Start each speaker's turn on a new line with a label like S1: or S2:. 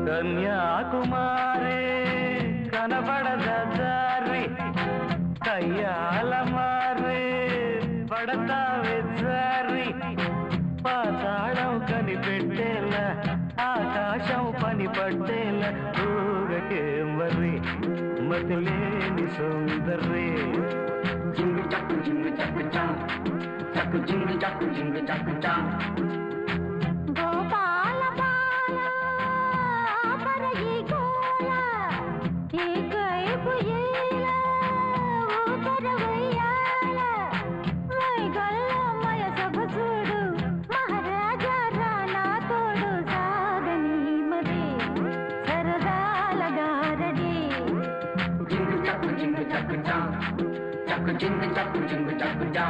S1: కన్యాకుమారి కనబడద దారి కయ్యాల మారి పడతావే జారి పాతాళం కనిపెట్టేలా ఆకాశం పని పట్టేలా ఊగకే మరి మతిలేని సుందరి
S2: జింగు చక్కు చా చక్కు జింగు చక్కు చా
S3: గోపాల బాల పరగి గోల ఏకైపు ఏల ఊతరవయ్యాల మైగల్ల మయ సభసుడు మహారాజా రానా తోడు సాగని మది సరదాల గారడి
S2: జింగు చక్కు చా చక్కు జింగు చక్కు చా